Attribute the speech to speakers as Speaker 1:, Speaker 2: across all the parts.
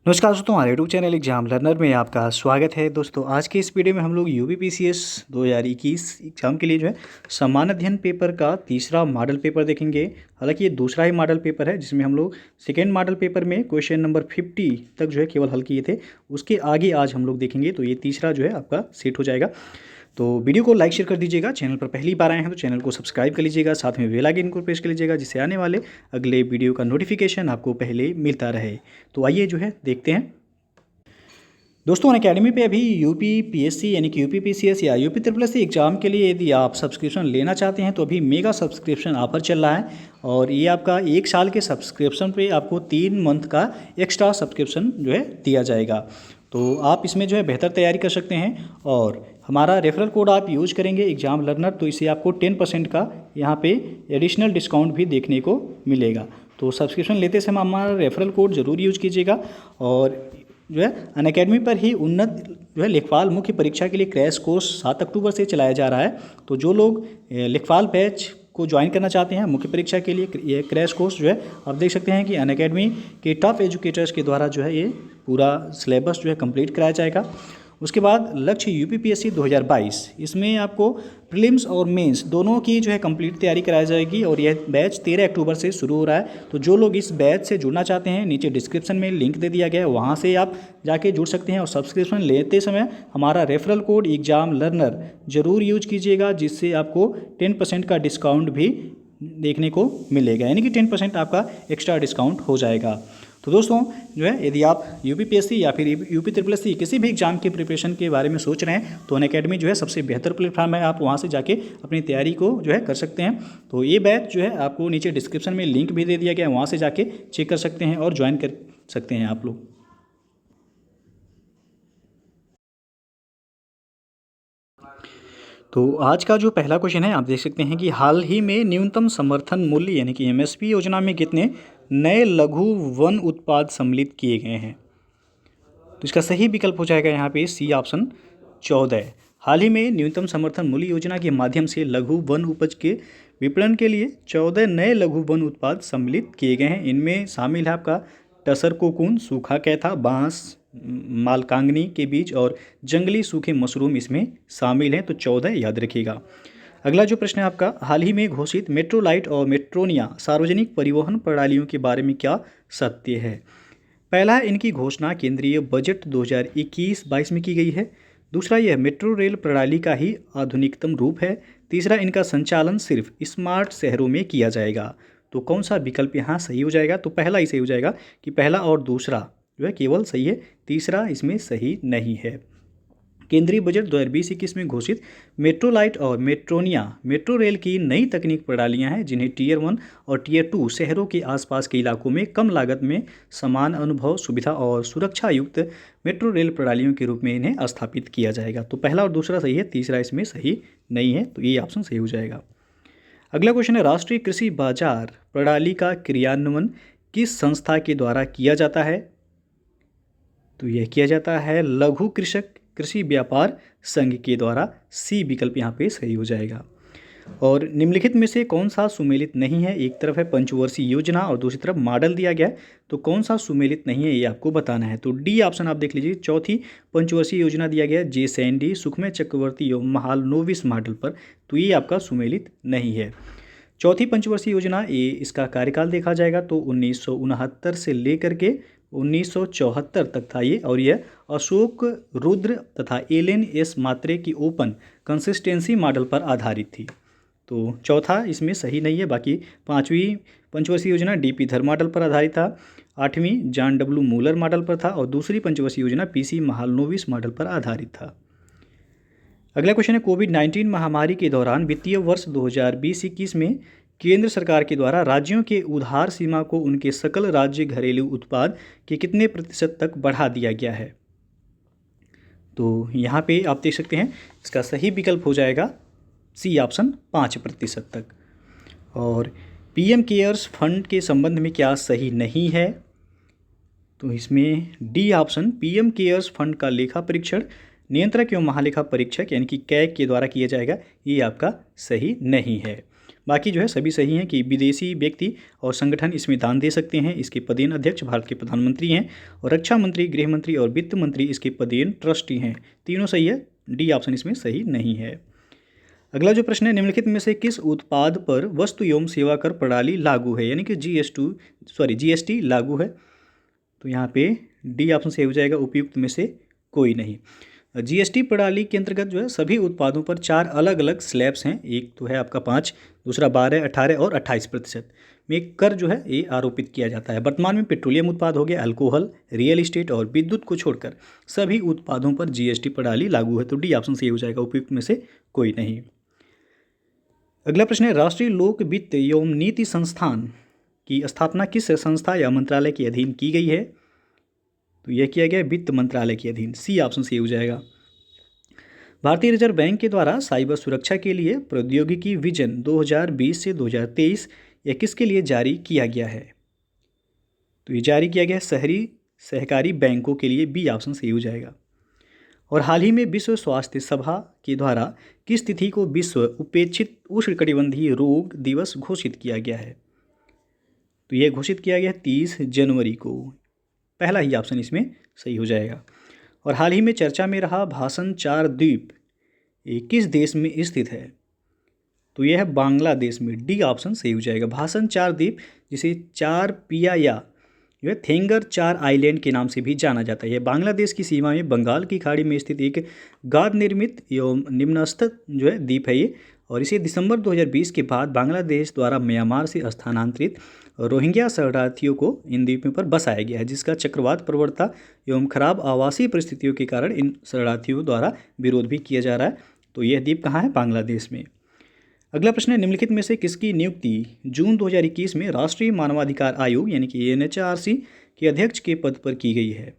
Speaker 1: नमस्कार दोस्तों, हमारे यूट्यूब चैनल एग्जाम लर्नर में आपका स्वागत है। दोस्तों आज के इस वीडियो में हम लोग यूपीपीसीएस 2021 एग्ज़ाम के लिए जो है सामान्य अध्ययन पेपर का तीसरा मॉडल पेपर देखेंगे। हालांकि ये दूसरा ही मॉडल पेपर है जिसमें हम लोग सेकेंड मॉडल पेपर में क्वेश्चन नंबर 50 तक जो है केवल हल किए थे। उसके आगे आज हम लोग देखेंगे, तो ये तीसरा जो है आपका सेट हो जाएगा। तो वीडियो को लाइक शेयर कर दीजिएगा। चैनल पर पहली बार आए हैं तो चैनल को सब्सक्राइब कर लीजिएगा, साथ में बेल आइकन को प्रेस कर लीजिएगा जिससे आने वाले अगले वीडियो का नोटिफिकेशन आपको पहले मिलता रहे। तो आइए जो है देखते हैं। दोस्तों अनअकैडमी पे अभी यूपीपीएससी यानी कि यूपीपीसीएस या UP triple S C exam के लिए यदि आप सब्सक्रिप्शन लेना चाहते हैं तो अभी मेगा सब्सक्रिप्शन ऑफर चल रहा है। और ये आपका 1 साल के सब्सक्रिप्शन पे आपको 3 मंथ का एक्स्ट्रा सब्सक्रिप्शन जो है दिया जाएगा। तो आप इसमें जो है बेहतर तैयारी कर सकते हैं। और हमारा रेफरल कोड आप यूज करेंगे एग्जाम लर्नर, तो इससे आपको 10% का यहाँ पे एडिशनल डिस्काउंट भी देखने को मिलेगा। तो सब्सक्रिप्शन लेते समय हमारा रेफरल कोड ज़रूर यूज कीजिएगा। और जो है अनअकैडमी पर ही उन्नत जो है लेखपाल मुख्य परीक्षा के लिए क्रैश कोर्स 7 अक्टूबर से चलाया जा रहा है। तो जो लोग लेखपाल बैच को ज्वाइन करना चाहते हैं मुख्य परीक्षा के लिए, ये क्रैश कोर्स जो है आप देख सकते हैं कि अनअकैडमी के टॉप एजुकेटर्स के द्वारा जो है ये पूरा सिलेबस जो है कंप्लीट कराया जाएगा। उसके बाद लक्ष्य यूपीपीएससी 2022, इसमें आपको प्रीलिम्स और मेंस दोनों की जो है कंप्लीट तैयारी कराई जाएगी। और यह बैच 13 अक्टूबर से शुरू हो रहा है। तो जो लोग इस बैच से जुड़ना चाहते हैं, नीचे डिस्क्रिप्शन में लिंक दे दिया गया है, वहाँ से आप जाके जुड़ सकते हैं। और सब्सक्रिप्शन लेते समय हमारा रेफरल कोड एग्जाम लर्नर ज़रूर यूज कीजिएगा, जिससे आपको 10% का डिस्काउंट भी देखने को मिलेगा, यानी कि 10% आपका एक्स्ट्रा डिस्काउंट हो जाएगा। तो दोस्तों जो है यदि आप यूपीपीएससी या फिर यूपी ट्रिपल एस सी किसी भी एग्जाम के प्रिपरेशन के बारे में सोच रहे हैं तो अनअकैडमी जो है सबसे बेहतर प्लेटफॉर्म है। आप वहां से जाके अपनी तैयारी को जो है कर सकते हैं। तो ये बैच जो है आपको नीचे डिस्क्रिप्शन में लिंक भी दे दिया गया है, वहाँ से जाके चेक कर सकते हैं और ज्वाइन कर सकते हैं आप लोग। तो आज का जो पहला क्वेश्चन है आप देख सकते हैं कि हाल ही में न्यूनतम समर्थन मूल्य यानी कि एमएसपी योजना में कितने नए लघु वन उत्पाद सम्मिलित किए गए हैं। तो इसका सही विकल्प हो जाएगा यहाँ पे सी ऑप्शन 14। हाल ही में न्यूनतम समर्थन मूल्य योजना के माध्यम से लघु वन उपज के विपणन के लिए 14 नए लघु वन उत्पाद सम्मिलित किए गए हैं। इनमें शामिल है आपका टसर कोकून, सूखा कैथा, बांस, मालकांगनी के बीज और जंगली सूखे मशरूम इसमें शामिल हैं। तो 14 याद रखिएगा। अगला जो प्रश्न है आपका, हाल ही में घोषित मेट्रोलाइट और मेट्रोनिया सार्वजनिक परिवहन प्रणालियों के बारे में क्या सत्य है। पहला है इनकी घोषणा केंद्रीय बजट 2021-22 में की गई है। दूसरा, यह मेट्रो रेल प्रणाली का ही आधुनिकतम रूप है। तीसरा, इनका संचालन सिर्फ स्मार्ट शहरों में किया जाएगा। तो कौन सा विकल्प यहाँ सही हो जाएगा। तो पहला ही सही हो जाएगा कि पहला और दूसरा जो है केवल सही है, तीसरा इसमें सही नहीं है। केंद्रीय बजट 2020-21 में घोषित मेट्रोलाइट और मेट्रोनिया मेट्रो रेल की नई तकनीक प्रणालियां हैं, जिन्हें टियर 1 और टियर 2 शहरों के आसपास के इलाकों में कम लागत में समान अनुभव, सुविधा और सुरक्षा युक्त मेट्रो रेल प्रणालियों के रूप में इन्हें स्थापित किया जाएगा। तो पहला और दूसरा सही है, तीसरा इसमें सही नहीं है। तो ये ऑप्शन सही हो जाएगा। अगला क्वेश्चन है, राष्ट्रीय कृषि बाजार प्रणाली का क्रियान्वयन किस संस्था के द्वारा किया जाता है। तो यह किया जाता है लघु कृषक कृषि व्यापार संघ के द्वारा। सी विकल्प यहाँ पे सही हो जाएगा। और निम्नलिखित में से कौन सा सुमेलित नहीं है। एक तरफ है पंचवर्षीय योजना और दूसरी तरफ मॉडल दिया गया है, तो कौन सा सुमेलित नहीं है ये आपको बताना है। तो डी ऑप्शन आप देख लीजिए, चौथी पंचवर्षीय योजना दिया गया है JSND सुखमय चक्रवर्ती एवं महालनोबिस मॉडल पर, तो ये आपका सुमेलित नहीं है। चौथी पंचवर्षीय योजना ये इसका कार्यकाल देखा जाएगा तो 1969 से लेकर के 1974 तक था ये। और यह अशोक रुद्र तथा LN-S मात्रे की ओपन कंसिस्टेंसी मॉडल पर आधारित थी। तो चौथा इसमें सही नहीं है। बाकी पांचवी पंचवर्षीय योजना DP धर मॉडल पर आधारित था, आठवीं जॉन W मूलर मॉडल पर था और दूसरी पंचवर्षीय योजना PC महालनोबिस मॉडल पर आधारित था। अगला क्वेश्चन है, कोविड-19 महामारी के दौरान वित्तीय वर्ष 2020-21 में केंद्र सरकार के द्वारा राज्यों के उधार सीमा को उनके सकल राज्य घरेलू उत्पाद के कितने प्रतिशत तक बढ़ा दिया गया है। तो यहाँ पे आप देख सकते हैं इसका सही विकल्प हो जाएगा सी ऑप्शन 5% तक। और PM केयर्स फंड के संबंध में क्या सही नहीं है। तो इसमें D option PM cares fund का लेखा परीक्षण नियंत्रक एवं महालेखा परीक्षक यानी कि कैग के द्वारा किया जाएगा, ये आपका सही नहीं है। बाकी जो है सभी सही हैं कि विदेशी व्यक्ति और संगठन इसमें दान दे सकते हैं। इसके पदेन अध्यक्ष भारत के प्रधानमंत्री हैं और रक्षा मंत्री, गृह मंत्री और वित्त मंत्री इसके पदेन ट्रस्टी हैं। तीनों सही है, डी ऑप्शन इसमें सही नहीं है। अगला जो प्रश्न है, निम्नलिखित में से किस उत्पाद पर वस्तु एवं सेवा कर प्रणाली लागू है, यानी कि जीएसटी लागू है। तो यहाँ पे डी ऑप्शन से हो जाएगा उपयुक्त में से कोई नहीं। जीएसटी प्रणाली के अंतर्गत जो है सभी उत्पादों पर 4 अलग अलग स्लैब्स हैं। एक तो है आपका 5, दूसरा 12, 18 और 28% में कर जो है ये आरोपित किया जाता है। वर्तमान में पेट्रोलियम उत्पाद हो गया, अल्कोहल, रियल इस्टेट और विद्युत को छोड़कर सभी उत्पादों पर जीएसटी प्रणाली लागू है। तो डी ऑप्शन से हो जाएगा उपयुक्त में से कोई नहीं। अगला प्रश्न है, राष्ट्रीय लोक वित्त एवं नीति संस्थान की स्थापना किस संस्था या मंत्रालय के अधीन की गई है। तो यह किया गया वित्त मंत्रालय के अधीन, सी ऑप्शन से हो जाएगा। भारतीय रिजर्व बैंक के द्वारा साइबर सुरक्षा के लिए प्रौद्योगिकी विजन 2020 से 2023 यह किसके लिए जारी किया गया है। तो ये जारी किया गया है शहरी सहकारी बैंकों के लिए, बी ऑप्शन सही हो जाएगा। और हाल ही में विश्व स्वास्थ्य सभा के द्वारा किस तिथि को विश्व उपेक्षित उष्णकटिबंधीय रोग दिवस घोषित किया गया है। तो यह घोषित किया गया 30 जनवरी को, पहला ही ऑप्शन इसमें सही हो जाएगा। और हाल ही में चर्चा में रहा भाषण 4 द्वीप ये किस देश में स्थित है। तो यह है बांग्लादेश में, डी ऑप्शन सही हो जाएगा। भाषण 4 द्वीप जिसे 4 पिया या जो है थेंगर 4 आइलैंड के नाम से भी जाना जाता है। यह बांग्लादेश की सीमा में बंगाल की खाड़ी में स्थित एक गाद निर्मित एवं निम्नस्थ जो है द्वीप है ये। और इसे दिसंबर 2020 के बाद बांग्लादेश द्वारा म्यांमार से स्थानांतरित रोहिंग्या शरणार्थियों को इन द्वीपों पर बसाया गया है, जिसका चक्रवात प्रवणता एवं खराब आवासीय परिस्थितियों के कारण इन शरणार्थियों द्वारा विरोध भी किया जा रहा है। तो यह द्वीप कहाँ है, बांग्लादेश में। अगला प्रश्न है, निम्नलिखित में से किसकी नियुक्ति जून 2021 में राष्ट्रीय मानवाधिकार आयोग यानी कि एनएचआरसी के अध्यक्ष के पद पर की गई है।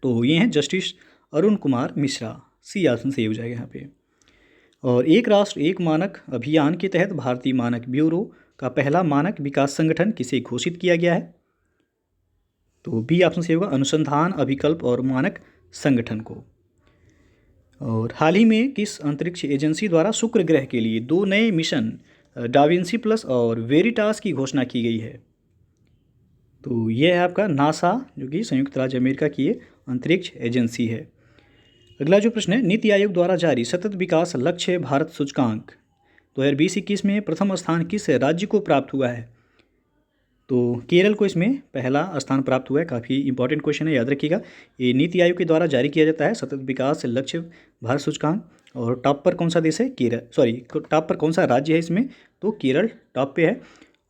Speaker 1: तो ये हैं Justice Arun Kumar Mishra, C option सही हो जाएगा यहाँ पे। और एक राष्ट्र एक मानक अभियान के तहत भारतीय मानक ब्यूरो का पहला मानक विकास संगठन किसे घोषित किया गया है। तो बी ऑप्शन सही होगा, अनुसंधान अभिकल्प और मानक संगठन को। और हाल ही में किस अंतरिक्ष एजेंसी द्वारा शुक्र ग्रह के लिए 2 नए मिशन डाविंसी प्लस और वेरिटास की घोषणा की गई है। तो यह है आपका नासा, जो कि संयुक्त राज्य अमेरिका की अंतरिक्ष एजेंसी है। अगला जो प्रश्न है, नीति आयोग द्वारा जारी सतत विकास लक्ष्य भारत सूचकांक 2020-21 में प्रथम स्थान किस राज्य को प्राप्त हुआ है। तो केरल को इसमें पहला स्थान प्राप्त हुआ है। काफ़ी इंपॉर्टेंट क्वेश्चन है, याद रखिएगा। ये नीति आयोग के द्वारा जारी किया जाता है सतत विकास लक्ष्य भारत सूचकांक। और टॉप पर कौन सा देश है, टॉप पर कौन सा राज्य है इसमें, तो केरल टॉप पे है।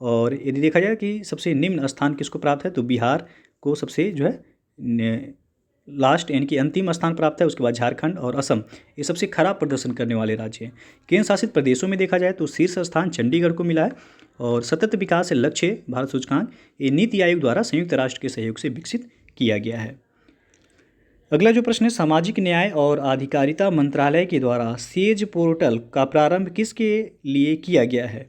Speaker 1: और यदि देखा जाए कि सबसे निम्न स्थान किसको प्राप्त है, तो बिहार को सबसे जो है लास्ट यानी कि अंतिम स्थान प्राप्त है। उसके बाद झारखंड और असम ये सबसे खराब प्रदर्शन करने वाले राज्य हैं। केंद्र शासित प्रदेशों में देखा जाए तो शीर्ष स्थान चंडीगढ़ को मिला है। और सतत विकास लक्ष्य भारत सूचकांक ये नीति आयोग द्वारा संयुक्त राष्ट्र के सहयोग से विकसित किया गया है। अगला जो प्रश्न है, सामाजिक न्याय और आधिकारिता मंत्रालय के द्वारा सेज पोर्टल का प्रारंभ किसके लिए किया गया है।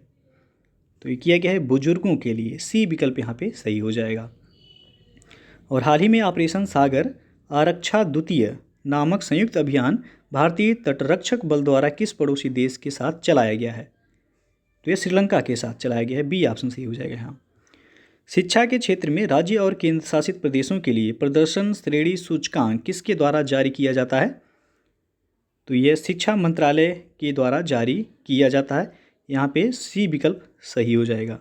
Speaker 1: तो ये किया गया है बुजुर्गों के लिए, सी विकल्प यहाँ पे सही हो जाएगा। और हाल ही में ऑपरेशन सागर आरक्षा द्वितीय नामक संयुक्त अभियान भारतीय तटरक्षक बल द्वारा किस पड़ोसी देश के साथ चलाया गया है। तो यह श्रीलंका के साथ चलाया गया है, बी ऑप्शन सही हो जाएगा यहाँ। शिक्षा के क्षेत्र में राज्य और केंद्र शासित प्रदेशों के लिए प्रदर्शन श्रेणी सूचकांक किसके द्वारा जारी किया जाता है। तो यह शिक्षा मंत्रालय के द्वारा जारी किया जाता है, यहाँ पे सी विकल्प सही हो जाएगा।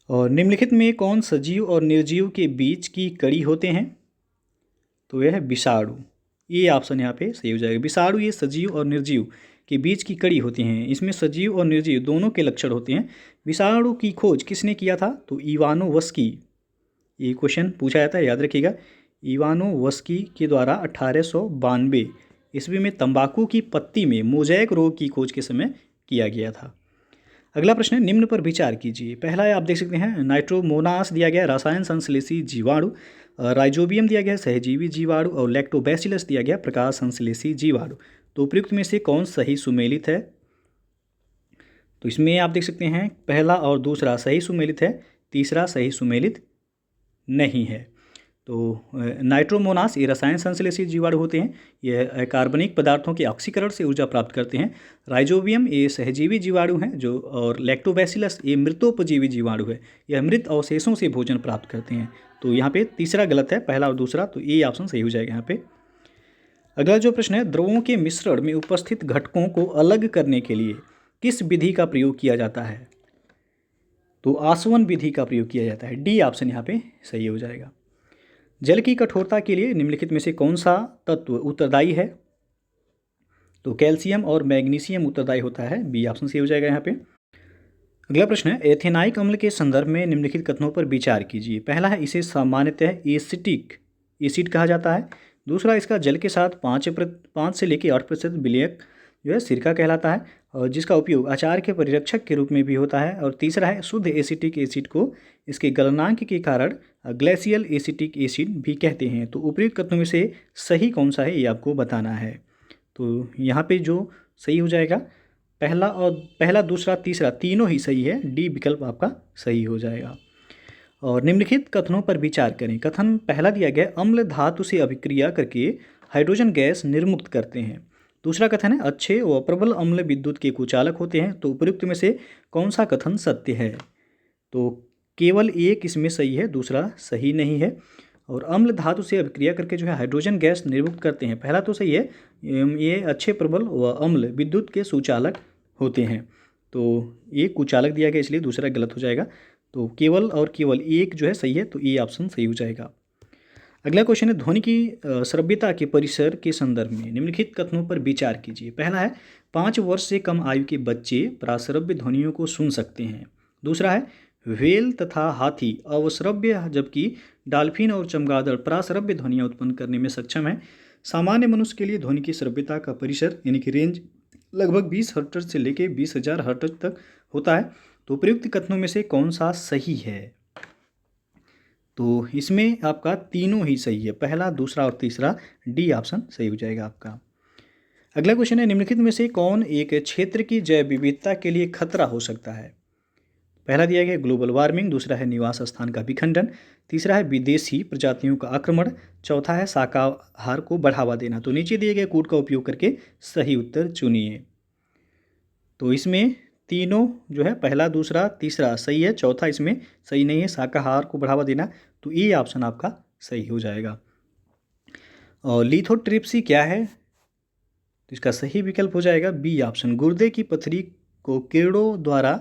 Speaker 1: और निम्नलिखित में कौन सजीव और निर्जीव के बीच की कड़ी होते हैं। तो यह है विषाणु, ये ऑप्शन यहाँ पे सही हो जाएगा। विषाणु ये सजीव और निर्जीव के बीच की कड़ी होती हैं। इसमें सजीव और निर्जीव दोनों के लक्षण होते हैं। विषाणु की खोज किसने किया था, तो इवानोवस्की, ये क्वेश्चन पूछा जाता है, याद रखिएगा। इवानोवस्की के द्वारा 1892 ईस्वी में तंबाकू की पत्ती में मोज़ेक रोग की खोज के समय किया गया था। अगला प्रश्न है, निम्न पर विचार कीजिए। पहला है, आप देख सकते हैं नाइट्रोमोनास दिया गया रसायन संश्लेषी जीवाणु, राइजोबियम दिया गया सहजीवी जीवाणु और लैक्टोबैसिलस दिया गया प्रकाश संश्लेषी जीवाणु। तो उपयुक्त में से कौन सही सुमेलित है। तो इसमें आप देख सकते हैं पहला और दूसरा सही सुमेलित है, तीसरा सही सुमेलित नहीं है। तो नाइट्रोमोनास ये रसायन संश्लेषी जीवाणु होते हैं, ये कार्बनिक पदार्थों के ऑक्सीकरण से ऊर्जा प्राप्त करते हैं। राइजोबियम ये सहजीवी जीवाणु हैं जो, और लैक्टोबैसिलस ये मृतोपजीवी जीवाणु है, यह मृत अवशेषों से भोजन प्राप्त करते हैं। तो यहाँ पे तीसरा गलत है, पहला और दूसरा, तो ये ऑप्शन सही हो जाएगा यहाँ पे। अगला जो प्रश्न है, द्रवों के मिश्रण में उपस्थित घटकों को अलग करने के लिए किस विधि का प्रयोग किया जाता है? तो आसवन विधि का प्रयोग किया जाता है। डी ऑप्शन यहाँ पे सही हो जाएगा। जल की कठोरता के लिए निम्नलिखित में से कौन सा तत्व उत्तरदायी है? तो कैल्शियम और मैग्नीशियम उत्तरदायी होता है। बी ऑप्शन सही हो जाएगा यहाँ पे। अगला प्रश्न है, एथेनाइक अम्ल के संदर्भ में निम्नलिखित कथनों पर विचार कीजिए। पहला है, इसे सामान्यतः एसिटिक एसिड कहा जाता है। दूसरा, इसका जल के साथ 5 से लेकर 8% विलयक जो है सिरका कहलाता है, और जिसका उपयोग अचार के परिरक्षक के रूप में भी होता है। और तीसरा है, शुद्ध एसिटिक एसिड को इसके गलनांक के कारण ग्लेशियल एसिटिक एसिड भी कहते हैं। तो उपयुक्त कथनों में से सही कौन सा है, ये आपको बताना है। तो यहाँ पे जो सही हो जाएगा, पहला दूसरा तीसरा तीनों ही सही है। डी विकल्प आपका सही हो जाएगा। और निम्नलिखित कथनों पर विचार करें। कथन पहला दिया गया, अम्ल धातु से अभिक्रिया करके हाइड्रोजन गैस निर्मुक्त करते हैं। दूसरा कथन है, अच्छे व प्रबल अम्ल विद्युत के कुचालक होते हैं। तो उपयुक्त में से कौन सा कथन सत्य है? तो केवल एक इसमें सही है, दूसरा सही नहीं है। और अम्ल धातु से अभिक्रिया करके जो है हाइड्रोजन गैस निर्मुक्त करते हैं, पहला तो सही है, ये अच्छे प्रबल व अम्ल विद्युत के सुचालक होते हैं। तो ये कुचालक दिया गया, इसलिए दूसरा गलत हो जाएगा। तो केवल और केवल एक जो है सही है, तो ये ऑप्शन सही हो जाएगा। अगला क्वेश्चन है, ध्वनि की श्रव्यता के परिसर के संदर्भ में निम्नलिखित कथनों पर विचार कीजिए। पहला है, 5 वर्ष से कम आयु के बच्चे प्राश्रव्य ध्वनियों को सुन सकते हैं। दूसरा है, व्हेल तथा हाथी अवश्रव्य, जबकि डॉल्फिन और चमगादड़ प्राश्रव्य ध्वनियाँ उत्पन्न करने में सक्षम है। सामान्य मनुष्य के लिए ध्वनि की श्रव्यता का परिसर यानी कि रेंज लगभग 20 हर्ट्ज से लेकर 20,000 हर्ट्ज तक होता है। तो प्रयुक्त कथनों में से कौन सा सही है? तो इसमें आपका तीनों ही सही है, पहला दूसरा और तीसरा। डी ऑप्शन सही हो जाएगा आपका। अगला क्वेश्चन है, निम्नलिखित में से कौन एक क्षेत्र की जैव विविधता के लिए खतरा हो सकता है? पहला दिया गया ग्लोबल वार्मिंग, दूसरा है निवास स्थान का विखंडन, तीसरा है विदेशी प्रजातियों का आक्रमण, चौथा है शाकाहार को बढ़ावा देना। तो नीचे दिए गए कोड का उपयोग करके सही उत्तर चुनिए। तो इसमें तीनों जो है, पहला दूसरा तीसरा सही है, चौथा इसमें सही नहीं है, शाकाहार को बढ़ावा देना। तो ये ऑप्शन आपका सही हो जाएगा। और लिथोट्रिप्सी क्या है? तो इसका सही विकल्प हो जाएगा बी ऑप्शन, गुर्दे की पथरी को कीड़ों द्वारा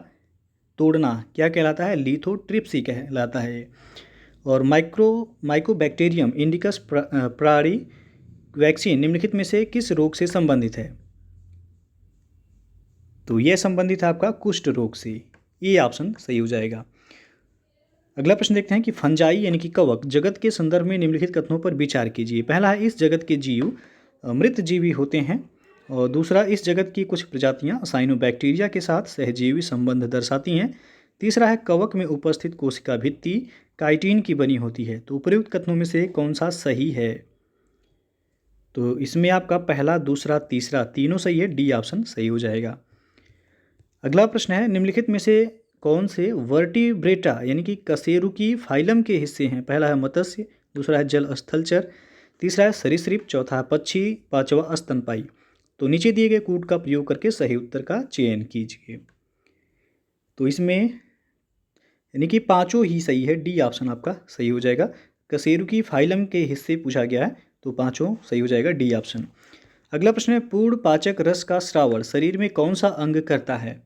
Speaker 1: तोड़ना क्या कहलाता है? लिथोट्रिप्सी कहलाता है। और माइकोबैक्टीरियम इंडिकस प्राणी वैक्सीन निम्नलिखित में से किस रोग से संबंधित है? तो यह संबंधित है आपका कुष्ठ रोग से। ये ऑप्शन सही हो जाएगा। अगला प्रश्न देखते हैं कि फंजाई यानी कि कवक जगत के संदर्भ में निम्नलिखित कथनों पर विचार कीजिए। पहला है, इस जगत के जीव मृत जीवी होते हैं। और दूसरा, इस जगत की कुछ प्रजातियां साइनोबैक्टीरिया के साथ सहजीवी संबंध दर्शाती हैं। तीसरा है, कवक में उपस्थित कोशिका भित्ति काइटिन की बनी होती है। तो उपयुक्त कथनों में से कौन सा सही है? तो इसमें आपका पहला दूसरा तीसरा तीनों सही है। डी ऑप्शन सही हो जाएगा। अगला प्रश्न है, निम्नलिखित में से कौन से वर्टिब्रेटा यानी कि कशेरुकी फाइलम के हिस्से हैं? पहला है मत्स्य, दूसरा है जल स्थलचर, तीसरा है सरीसृप, चौथा है पक्षी, पांचवा स्तनपायी। तो नीचे दिए गए कोड का प्रयोग करके सही उत्तर का चयन कीजिए। तो इसमें यानी कि पांचों ही सही है। डी ऑप्शन आपका सही हो जाएगा। कशेरुकी फाइलम के हिस्से पूछा गया है, तो पांचों सही हो जाएगा। D option. अगला प्रश्न है, पूर्ण पाचक रस का स्रावण शरीर में कौन सा अंग करता है?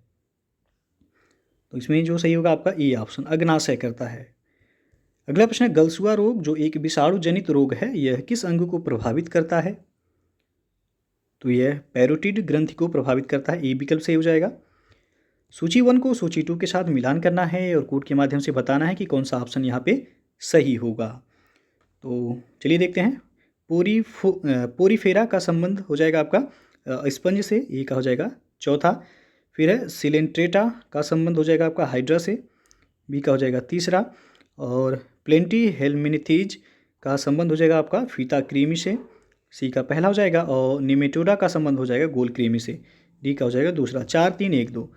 Speaker 1: तो इसमें जो सही होगा आपका ए ऑप्शन, अग्नाशय करता है। अगला प्रश्न है, गलसुआ रोग जो एक विषाणु जनित रोग है, यह किस अंग को प्रभावित करता है? तो यह पैरोटिड ग्रंथि को प्रभावित करता है। ए विकल्प सही हो जाएगा। सूची 1 को सूची 2 के साथ मिलान करना है और कोड के माध्यम से बताना है कि कौन सा ऑप्शन यहाँ पे सही होगा। तो चलिए देखते हैं। पोरीफेरा का संबंध हो जाएगा आपका स्पंज से, ए का हो जाएगा। चौथा फिर है सिलेंट्रेटा का संबंध हो जाएगा आपका हाइड्रा से, बी का हो जाएगा तीसरा। और प्लेंटी हेलमिनिथीज का संबंध हो जाएगा आपका फीता कृमि से, सी का पहला हो जाएगा। और निमेटोडा का संबंध हो जाएगा गोल कृमि से, डी का हो जाएगा दूसरा। 4 3 1 2,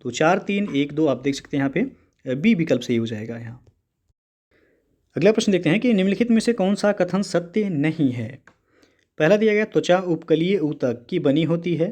Speaker 1: तो 4 3 1 2 आप देख सकते हैं यहाँ पे बी विकल्प सही हो जाएगा यहाँ। अगला प्रश्न देखते हैं कि निम्नलिखित में से कौन सा कथन सत्य नहीं है। पहला दिया गया, त्वचा उपकलीय ऊतक की बनी होती है,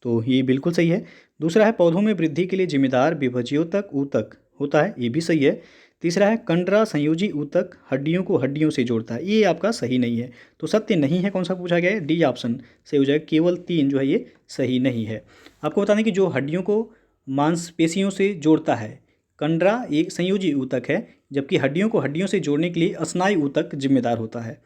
Speaker 1: तो ये बिल्कुल सही है। दूसरा है, पौधों में वृद्धि के लिए जिम्मेदार विभज्योतक ऊतक होता है, ये भी सही है। तीसरा है, कंडरा संयोजी ऊतक हड्डियों को हड्डियों से जोड़ता है, ये आपका सही नहीं है। तो सत्य नहीं है कौन सा पूछा गया है, डी ऑप्शन सही हो जाएगा। केवल 3 जो है ये सही नहीं है। आपको बता दें कि जो हड्डियों को मांसपेशियों से जोड़ता है, कंडरा एक संयोजी ऊतक है, जबकि हड्डियों को हड्डियों से जोड़ने के लिए स्नायु ऊतक जिम्मेदार होता है।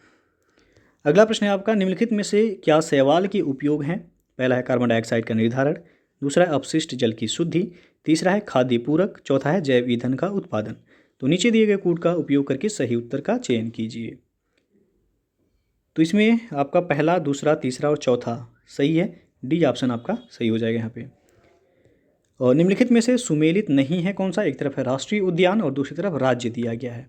Speaker 1: अगला प्रश्न है आपका, निम्नलिखित में से क्या शैवाल के उपयोग हैं। पहला है कार्बन डाइऑक्साइड का निर्धारण, दूसरा है अपशिष्ट जल की शुद्धि, तीसरा है खाद्य पूरक, चौथा है जैव ईंधन का उत्पादन। तो नीचे दिए गए कूट का उपयोग करके सही उत्तर का चयन कीजिए। तो इसमें आपका पहला, दूसरा, तीसरा और चौथा सही है, डी ऑप्शन आपका सही हो जाएगा यहाँ पे। और निम्नलिखित में से सुमेलित नहीं है कौन सा, एक तरफ है राष्ट्रीय उद्यान और दूसरी तरफ राज्य दिया गया है।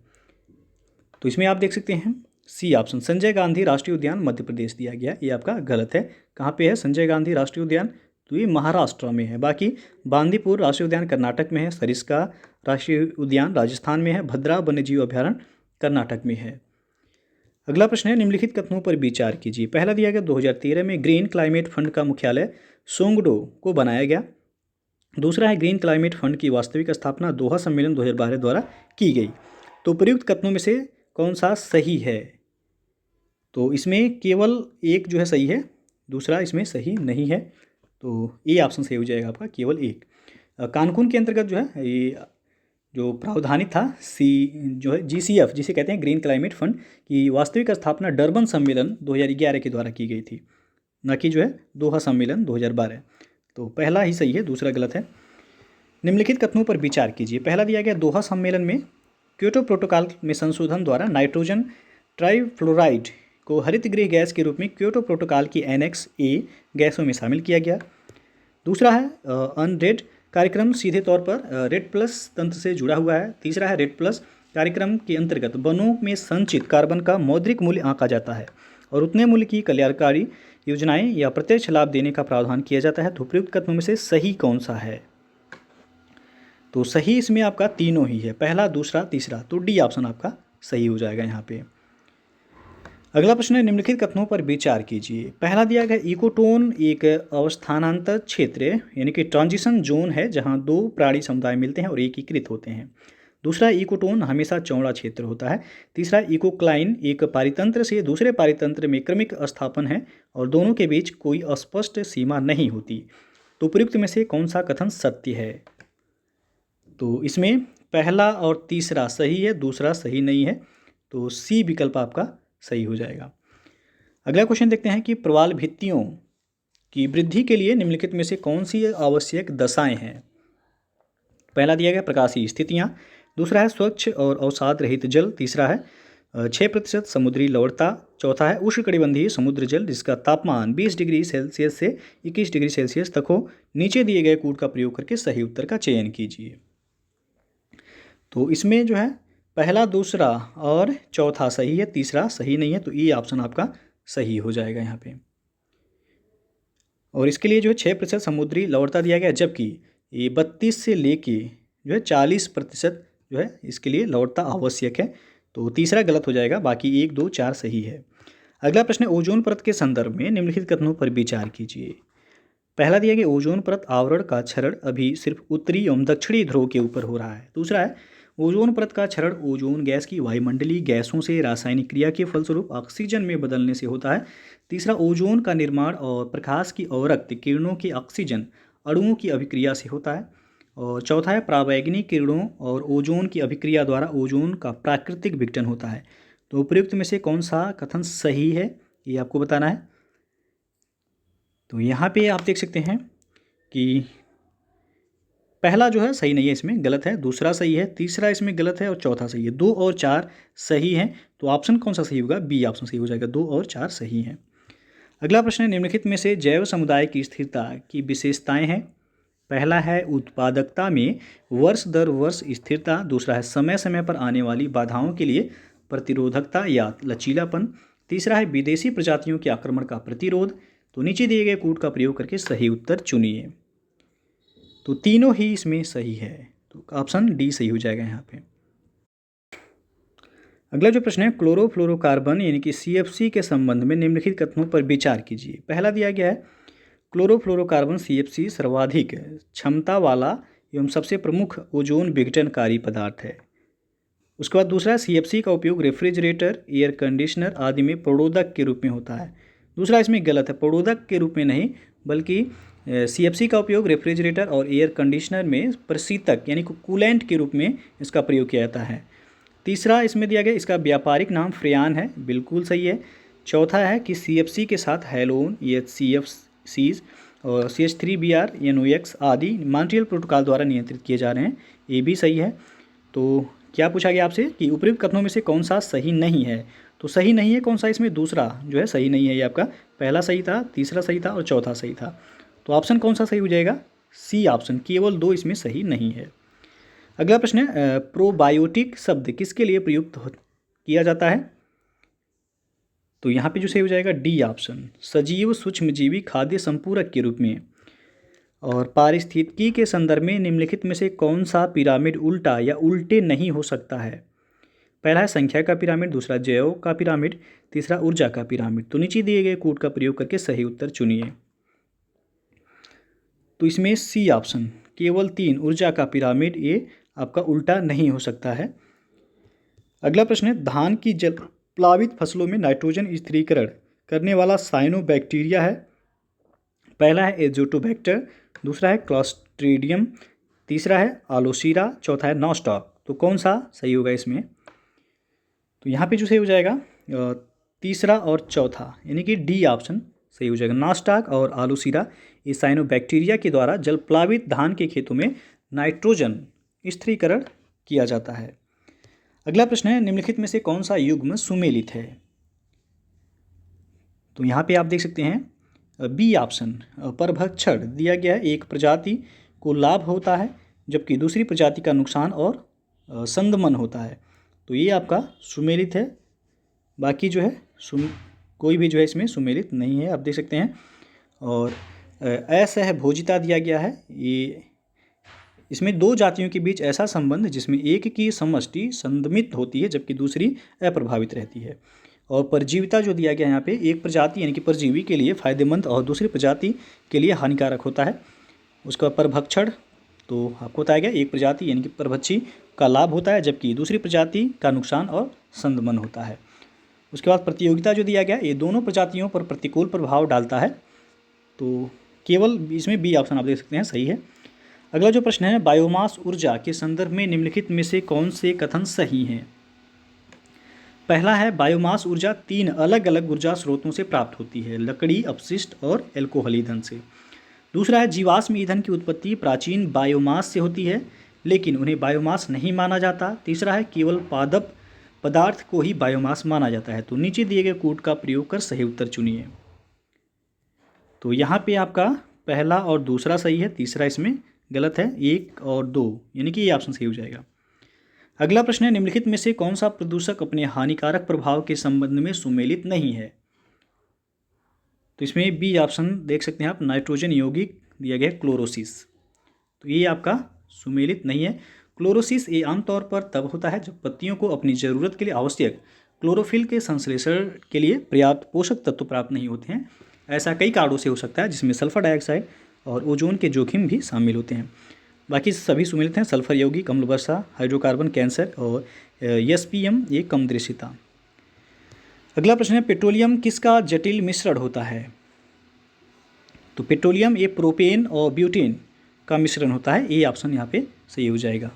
Speaker 1: तो इसमें आप देख सकते हैं सी ऑप्शन, संजय गांधी राष्ट्रीय उद्यान मध्य प्रदेश दिया गया, ये आपका गलत है। कहाँ पे है संजय गांधी राष्ट्रीय उद्यान, तो ये महाराष्ट्र में है। बाकी बांदीपुर राष्ट्रीय उद्यान कर्नाटक में है, सरिस्का राष्ट्रीय उद्यान राजस्थान में है, भद्रा वन्यजीव अभ्यारण्य कर्नाटक में है। अगला प्रश्न है, निम्नलिखित कथनों पर विचार कीजिए। पहला दिया गया, 2013 में ग्रीन क्लाइमेट फंड का मुख्यालय सोंगडो को बनाया गया। दूसरा है, ग्रीन क्लाइमेट फंड की वास्तविक स्थापना दोहा सम्मेलन 2012 द्वारा की गई। तो प्रयुक्त कथनों में से कौन सा सही है, तो इसमें केवल एक जो है सही है, दूसरा इसमें सही नहीं है। तो ए ऑप्शन सही हो जाएगा आपका, केवल एक। कानकून के अंतर्गत जो है ये जो प्रावधानित था सी जो है GCF जिसे कहते हैं ग्रीन क्लाइमेट फंड की वास्तविक स्थापना डरबन सम्मेलन 2011 के द्वारा की गई थी, न कि जो है दोहा सम्मेलन 2012। तो पहला ही सही है, दूसरा गलत है। निम्नलिखित कथनों पर विचार कीजिए। पहला दिया गया, दोहा सम्मेलन में क्योटो प्रोटोकॉल में संशोधन द्वारा नाइट्रोजन ट्राइफ्लोराइड को हरित गृह गैस के रूप में क्योटो प्रोटोकॉल की एनेक्स ए गैसों में शामिल किया गया। दूसरा है, अनरेड कार्यक्रम सीधे तौर पर रेड प्लस तंत्र से जुड़ा हुआ है। तीसरा है, रेड प्लस कार्यक्रम के अंतर्गत वनों में संचित कार्बन का मौद्रिक मूल्य आंका जाता है और उतने मूल्य की कल्याणकारी योजनाएं या प्रत्यक्ष लाभ देने का प्रावधान किया जाता है। तो प्रयुक्त कथनों में से सही कौन सा है, तो सही इसमें आपका तीनों ही है, पहला, दूसरा, तीसरा। तो डी ऑप्शन आपका सही हो जाएगा यहाँ पे। अगला प्रश्न है, निम्नलिखित कथनों पर विचार कीजिए। पहला दिया गया, इकोटोन एक अवस्थानांतर क्षेत्र यानी कि ट्रांजिशन जोन है जहाँ दो प्राणी समुदाय मिलते हैं और एकीकृत होते हैं। दूसरा, इकोटोन हमेशा चौड़ा क्षेत्र होता है। तीसरा, इकोक्लाइन एक पारितंत्र से दूसरे पारितंत्र में क्रमिक स्थापन है और दोनों के बीच कोई अस्पष्ट सीमा नहीं होती। तो उपयुक्त में से कौन सा कथन सत्य है, तो इसमें पहला और तीसरा सही है, दूसरा सही नहीं है। तो सी विकल्प आपका सही हो जाएगा। अगला क्वेश्चन देखते हैं कि प्रवाल भित्तियों की वृद्धि के लिए निम्नलिखित में से कौन सी आवश्यक दशाएं हैं। पहला दिया गया, प्रकाशीय स्थितियां। दूसरा है, स्वच्छ और अवसाद रहित जल। तीसरा है 6% समुद्री लवणता। चौथा है, उष्णकटिबंधीय समुद्र जल जिसका तापमान 20 डिग्री सेल्सियस से 21 डिग्री सेल्सियस तक हो। नीचे दिए गए कूट का प्रयोग करके सही उत्तर का चयन कीजिए। तो इसमें जो है पहला, दूसरा और चौथा सही है, तीसरा सही नहीं है। तो ये ऑप्शन आपका सही हो जाएगा यहाँ पे। और इसके लिए जो है 6% समुद्री लवणता दिया गया, जबकि ये 32 से लेके जो है 40% जो है इसके लिए लवणता आवश्यक है। तो तीसरा गलत हो जाएगा, बाकी 1, 2, 4 सही है। अगला प्रश्न है, ओजोन परत के संदर्भ में निम्नलिखित कथनों पर विचार कीजिए। पहला दिया गया, ओजोन परत आवरण का क्षरण अभी सिर्फ उत्तरी एवं दक्षिणी ध्रुव के ऊपर हो रहा है। दूसरा है, ओजोन परत का क्षरण ओजोन गैस की वायुमंडलीय गैसों से रासायनिक क्रिया के फलस्वरूप ऑक्सीजन में बदलने से होता है। तीसरा, ओजोन का निर्माण और प्रकाश की अवरक्त किरणों के ऑक्सीजन अणुओं की अभिक्रिया से होता है। और चौथा है, परावैंगनिक किरणों और ओजोन की अभिक्रिया द्वारा ओजोन का प्राकृतिक विघटन होता है। तो उपयुक्त में से कौन सा कथन सही है, ये आपको बताना है। तो यहाँ पे आप देख सकते हैं कि पहला जो है सही नहीं है, इसमें गलत है। दूसरा सही है, तीसरा इसमें गलत है और चौथा सही है। 2 और 4 सही हैं। तो ऑप्शन कौन सा सही होगा, बी ऑप्शन सही हो जाएगा, 2 और 4 सही हैं। अगला प्रश्न है, निम्नलिखित में से जैव समुदाय की स्थिरता की विशेषताएं हैं। पहला है, उत्पादकता में वर्ष दर वर्ष स्थिरता। दूसरा है, समय समय पर आने वाली बाधाओं के लिए प्रतिरोधकता या लचीलापन। तीसरा है, विदेशी प्रजातियों के आक्रमण का प्रतिरोध। तो नीचे दिए गए कूट का प्रयोग करके सही उत्तर चुनिए। तो तीनों ही इसमें सही है, तो ऑप्शन डी सही हो जाएगा यहाँ पे। अगला जो प्रश्न है, क्लोरोफ्लोरोकार्बन यानी कि CFC के संबंध में निम्नलिखित कथनों पर विचार कीजिए। पहला दिया गया है, क्लोरोफ्लोरोकार्बन CFC सर्वाधिक क्षमता वाला एवं सबसे प्रमुख ओजोन विघटनकारी पदार्थ है। उसके बाद दूसरा, CFC का उपयोग रेफ्रिजरेटर, एयर कंडीशनर आदि में प्रोडोदक के रूप में होता है। दूसरा इसमें गलत है, प्रोडोदक के रूप में नहीं, बल्कि CFC का उपयोग रेफ्रिजरेटर और एयर कंडीशनर में प्रशीतक यानी कूलेंट के रूप में इसका प्रयोग किया जाता है। तीसरा इसमें दिया गया, इसका व्यापारिक नाम फ्रेयान है, बिल्कुल सही है। चौथा है कि CFC के साथ हैलोन, CFCs और CH3Br, NOx आदि मॉन्ट्रियल प्रोटोकॉल द्वारा नियंत्रित किए जा रहे हैं, ये भी सही है। तो क्या पूछा गया आपसे कि उपयुक्त कथनों में से कौन सा सही नहीं है? तो सही नहीं है कौन सा, इसमें दूसरा जो है सही नहीं है। ये आपका पहला सही था, तीसरा सही था और चौथा सही था। तो ऑप्शन कौन सा सही हो जाएगा? C ऑप्शन, केवल 2 इसमें सही नहीं है। अगला प्रश्न है, प्रोबायोटिक शब्द किसके लिए प्रयुक्त किया जाता है? तो यहाँ पे जो सही हो जाएगा D ऑप्शन, सजीव सूक्ष्मजीवी खाद्य संपूरक के रूप में। और पारिस्थितिकी के संदर्भ में निम्नलिखित में से कौन सा पिरामिड उल्टा या उल्टे नहीं हो सकता है? पहला है संख्या का पिरामिड, दूसरा जैव का पिरामिड, तीसरा ऊर्जा का पिरामिड। तो नीचे दिए गए कोड का प्रयोग करके सही उत्तर चुनिए। तो इसमें C ऑप्शन, केवल 3 ऊर्जा का पिरामिड, ये आपका उल्टा नहीं हो सकता है। अगला प्रश्न है, धान की जल प्लावित फसलों में नाइट्रोजन स्थिरीकरण करने वाला साइनोबैक्टीरिया है। पहला है एजोटोबैक्टर, दूसरा है क्लॉस्ट्रीडियम, तीसरा है आलोसीरा, चौथा है नॉस्टॉक। तो कौन सा सही होगा इसमें? तो यहाँ पे जो सही हो जाएगा तीसरा और चौथा, यानी कि D ऑप्शन सही हो जाएगा। नॉस्टॉक और आलोसीरा ये साइनोबैक्टीरिया के द्वारा जल प्लावित धान के खेतों में नाइट्रोजन स्थिरीकरण किया जाता है। अगला प्रश्न है, निम्नलिखित में से कौन सा युग्म सुमेलित है? तो यहाँ पे आप देख सकते हैं B ऑप्शन, परभक्षण दिया गया है, एक प्रजाति को लाभ होता है जबकि दूसरी प्रजाति का नुकसान और संदमन होता है। तो ये आपका सुमेलित है, बाकी जो है कोई भी जो है इसमें सुमेलित नहीं है, आप देख सकते हैं। और असहभोजिता दिया गया है, ये इसमें 2 जातियों के बीच ऐसा संबंध जिसमें एक की समष्टि संदमित होती है जबकि दूसरी अप्रभावित रहती है। और परजीविता जो दिया गया है यहाँ पे, एक प्रजाति यानी कि परजीवी के लिए फायदेमंद और दूसरी प्रजाति के लिए हानिकारक होता है। उसका परभक्षण, तो आपको बताया गया एक प्रजाति यानी कि परभक्षी का लाभ होता है जबकि दूसरी प्रजाति का नुकसान और संदमन होता है। उसके बाद प्रतियोगिता जो दिया गया, ये दोनों प्रजातियों पर प्रतिकूल प्रभाव डालता है। तो केवल इसमें B ऑप्शन आप देख सकते हैं सही है। अगला जो प्रश्न है, बायोमास ऊर्जा के संदर्भ में निम्नलिखित में से कौन से कथन सही हैं? पहला है, बायोमास ऊर्जा 3 अलग अलग ऊर्जा स्रोतों से प्राप्त होती है, लकड़ी, अपशिष्ट और एल्कोहल ईंधन से। दूसरा है, जीवाश्म ईंधन की उत्पत्ति प्राचीन बायोमास से होती है लेकिन उन्हें बायोमास नहीं माना जाता। तीसरा है, केवल पादप पदार्थ को ही बायोमास माना जाता है। तो नीचे दिए गए कोड का प्रयोग कर सही उत्तर चुनिए। तो यहाँ पे आपका पहला और दूसरा सही है, तीसरा इसमें गलत है, 1 और 2, यानी कि ये ऑप्शन सही हो जाएगा। अगला प्रश्न है, निम्नलिखित में से कौन सा प्रदूषक अपने हानिकारक प्रभाव के संबंध में सुमेलित नहीं है? तो इसमें B ऑप्शन देख सकते हैं आप, नाइट्रोजन यौगिक दिया गया क्लोरोसिस। तो ये आपका सुमेलित नहीं है। क्लोरोसिस ये आमतौर पर तब होता है जब पत्तियों को अपनी ज़रूरत के लिए आवश्यक क्लोरोफिल के संश्लेषण के लिए पर्याप्त पोषक तत्व प्राप्त नहीं होते हैं। ऐसा कई कारणों से हो सकता है जिसमें सल्फर डाइऑक्साइड और ओजोन के जोखिम भी शामिल होते हैं। बाकी सभी सुमेलित हैं, सल्फर यौगिक, अम्ल वर्षा, हाइड्रोकार्बन, कैंसर और SPM ये कम दृश्यता। अगला प्रश्न है, पेट्रोलियम किसका जटिल मिश्रण होता है? तो पेट्रोलियम ये प्रोपेन और ब्यूटेन का मिश्रण होता है, ये ऑप्शन यहाँ पे सही हो जाएगा।